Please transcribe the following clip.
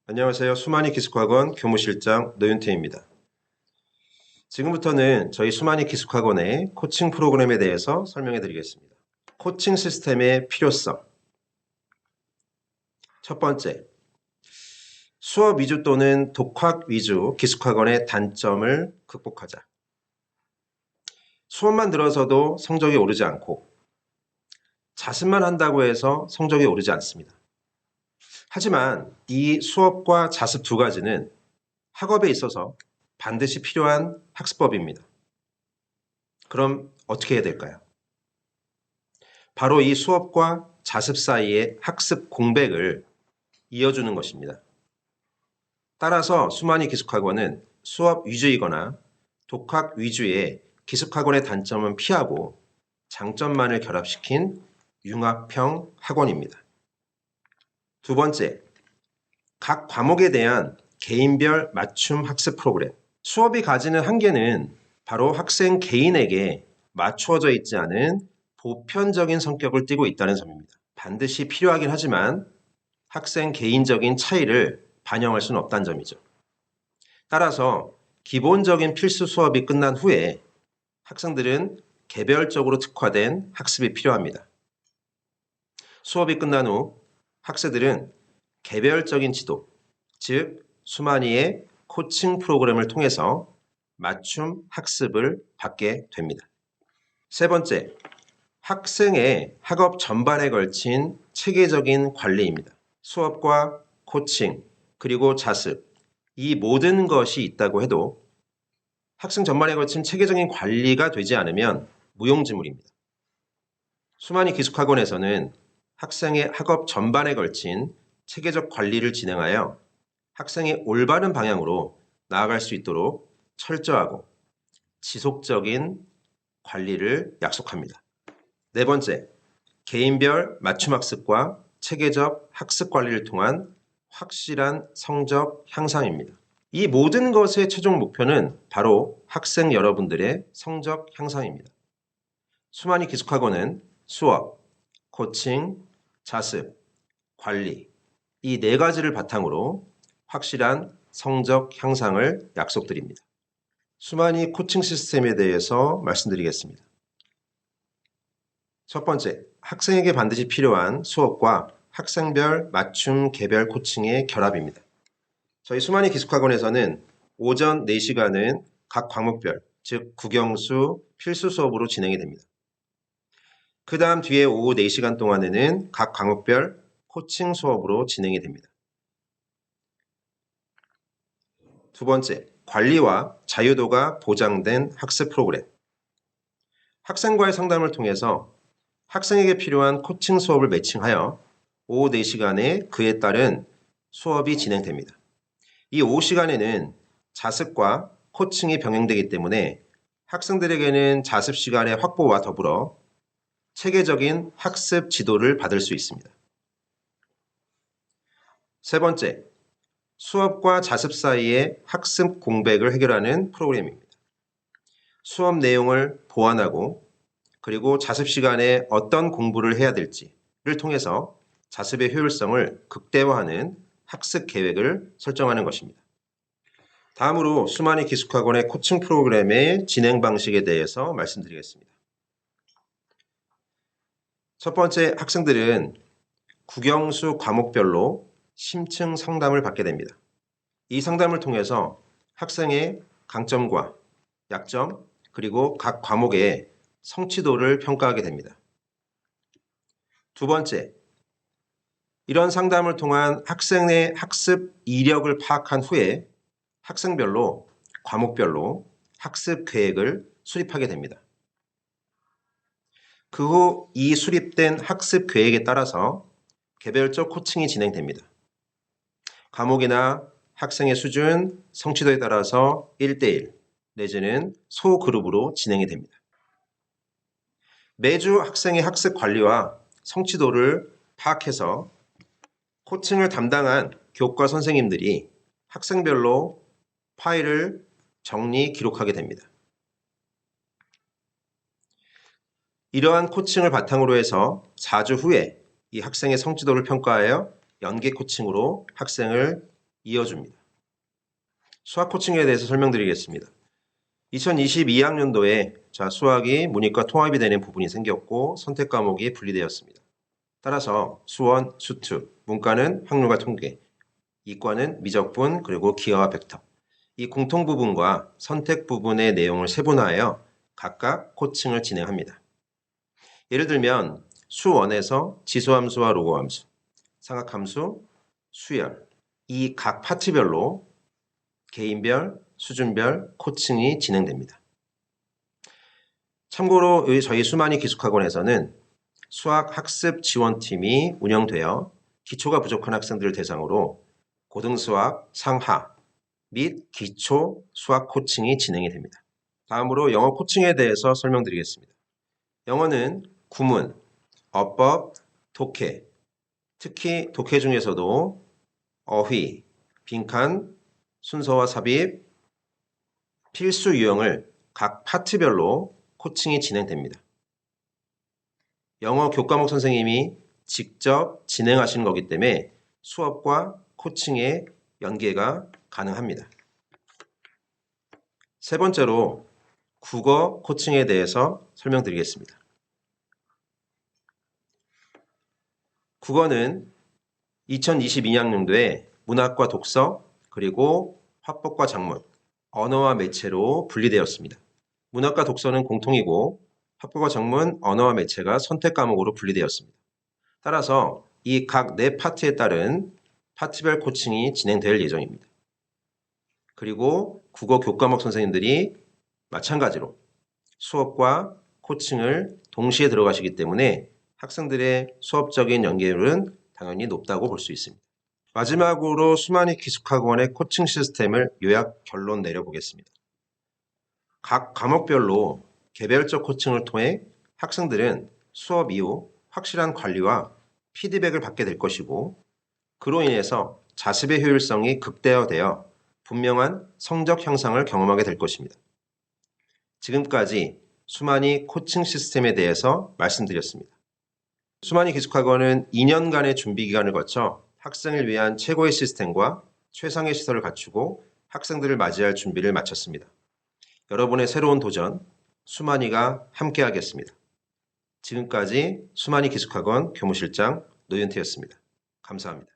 안녕하세요. 수만이 기숙학원 교무실장 노윤태입니다. 지금부터는 저희 수만이 기숙학원의 코칭 프로그램에 대해서 설명해 드리겠습니다. 코칭 시스템의 필요성. 첫 번째, 수업 위주 또는 독학 위주 기숙학원의 단점을 극복하자. 수업만 들어서도 성적이 오르지 않고 자습만 한다고 해서 성적이 오르지 않습니다. 하지만 이 수업과 자습 두 가지는 학업에 있어서 반드시 필요한 학습법입니다. 그럼 어떻게 해야 될까요? 바로 이 수업과 자습 사이의 학습 공백을 이어주는 것입니다. 따라서 수만이 기숙학원은 수업 위주이거나 독학 위주의 기숙학원의 단점은 피하고 장점만을 결합시킨 융합형 학원입니다. 두 번째, 각 과목에 대한 개인별 맞춤 학습 프로그램. 수업이 가지는 한계는 바로 학생 개인에게 맞추어져 있지 않은 보편적인 성격을 띠고 있다는 점입니다. 반드시 필요하긴 하지만 학생 개인적인 차이를 반영할 수는 없다는 점이죠. 따라서 기본적인 필수 수업이 끝난 후에 학생들은 개별적으로 특화된 학습이 필요합니다. 수업이 끝난 후 학생들은 개별적인 지도, 즉 수만이의 코칭 프로그램을 통해서 맞춤 학습을 받게 됩니다. 세 번째, 학생의 학업 전반에 걸친 체계적인 관리입니다. 수업과 코칭, 그리고 자습, 이 모든 것이 있다고 해도 학생 전반에 걸친 체계적인 관리가 되지 않으면 무용지물입니다. 수만이 기숙학원에서는 학생의 학업 전반에 걸친 체계적 관리를 진행하여 학생이 올바른 방향으로 나아갈 수 있도록 철저하고 지속적인 관리를 약속합니다. 네 번째, 개인별 맞춤학습과 체계적 학습 관리를 통한 확실한 성적 향상입니다. 이 모든 것의 최종 목표는 바로 학생 여러분들의 성적 향상입니다. 수만이 기숙학원은 수업, 코칭, 자습, 관리 이 네 가지를 바탕으로 확실한 성적 향상을 약속드립니다. 수만이 코칭 시스템에 대해서 말씀드리겠습니다. 첫 번째, 학생에게 반드시 필요한 수업과 학생별 맞춤 개별 코칭의 결합입니다. 저희 수만이 기숙학원에서는 오전 4시간은 각 과목별, 즉 국영수, 필수 수업으로 진행이 됩니다. 그 다음 뒤에 오후 4시간 동안에는 각 과목별 코칭 수업으로 진행이 됩니다. 두 번째, 관리와 자유도가 보장된 학습 프로그램. 학생과의 상담을 통해서 학생에게 필요한 코칭 수업을 매칭하여 오후 4시간에 그에 따른 수업이 진행됩니다. 이 오후 시간에는 자습과 코칭이 병행되기 때문에 학생들에게는 자습 시간의 확보와 더불어 체계적인 학습 지도를 받을 수 있습니다. 세 번째, 수업과 자습 사이의 학습 공백을 해결하는 프로그램입니다. 수업 내용을 보완하고 그리고 자습 시간에 어떤 공부를 해야 될지를 통해서 자습의 효율성을 극대화하는 학습 계획을 설정하는 것입니다. 다음으로 수만이 기숙학원의 코칭 프로그램의 진행 방식에 대해서 말씀드리겠습니다. 첫 번째, 학생들은 국영수 과목별로 심층 상담을 받게 됩니다. 이 상담을 통해서 학생의 강점과 약점, 그리고 각 과목의 성취도를 평가하게 됩니다. 두 번째, 이런 상담을 통한 학생의 학습 이력을 파악한 후에 학생별로, 과목별로 학습 계획을 수립하게 됩니다. 그 후 이 수립된 학습 계획에 따라서 개별적 코칭이 진행됩니다. 과목이나 학생의 수준, 성취도에 따라서 1대1 내지는 소그룹으로 진행이 됩니다. 매주 학생의 학습 관리와 성취도를 파악해서 코칭을 담당한 교과 선생님들이 학생별로 파일을 정리, 기록하게 됩니다. 이러한 코칭을 바탕으로 해서 4주 후에 이 학생의 성취도를 평가하여 연계 코칭으로 학생을 이어줍니다. 수학 코칭에 대해서 설명드리겠습니다. 2022학년도에 수학이 문이과 통합이 되는 부분이 생겼고 선택 과목이 분리되었습니다. 따라서 수원, 수투, 문과는 확률과 통계, 이과는 미적분 그리고 기하와 벡터, 이 공통 부분과 선택 부분의 내용을 세분화하여 각각 코칭을 진행합니다. 예를 들면 수1에서 지수함수와 로그함수, 삼각함수, 수열, 이 각 파트별로 개인별, 수준별 코칭이 진행됩니다. 참고로 저희 수만이 기숙학원에서는 수학 학습 지원팀이 운영되어 기초가 부족한 학생들을 대상으로 고등수학 상하 및 기초 수학 코칭이 진행이 됩니다. 다음으로 영어 코칭에 대해서 설명드리겠습니다. 영어는 구문, 어법, 독해, 특히 독해 중에서도 어휘, 빈칸, 순서와 삽입, 필수 유형을 각 파트별로 코칭이 진행됩니다. 영어 교과목 선생님이 직접 진행하시는 거기 때문에 수업과 코칭의 연계가 가능합니다. 세 번째로 국어 코칭에 대해서 설명드리겠습니다. 국어는 2022학년도에 문학과 독서 그리고 화법과 작문, 언어와 매체로 분리되었습니다. 문학과 독서는 공통이고 화법과 작문, 언어와 매체가 선택 과목으로 분리되었습니다. 따라서 이 각 네 파트에 따른 파트별 코칭이 진행될 예정입니다. 그리고 국어 교과목 선생님들이 마찬가지로 수업과 코칭을 동시에 들어가시기 때문에 학생들의 수업적인 연계율은 당연히 높다고 볼 수 있습니다. 마지막으로 수만이 기숙학원의 코칭 시스템을 요약 결론 내려보겠습니다. 각 과목별로 개별적 코칭을 통해 학생들은 수업 이후 확실한 관리와 피드백을 받게 될 것이고 그로 인해서 자습의 효율성이 극대화되어 분명한 성적 향상을 경험하게 될 것입니다. 지금까지 수만이 코칭 시스템에 대해서 말씀드렸습니다. 수만이 기숙학원은 2년간의 준비 기간을 거쳐 학생을 위한 최고의 시스템과 최상의 시설을 갖추고 학생들을 맞이할 준비를 마쳤습니다. 여러분의 새로운 도전, 수만이가 함께하겠습니다. 지금까지 수만이 기숙학원 교무실장 노윤태였습니다. 감사합니다.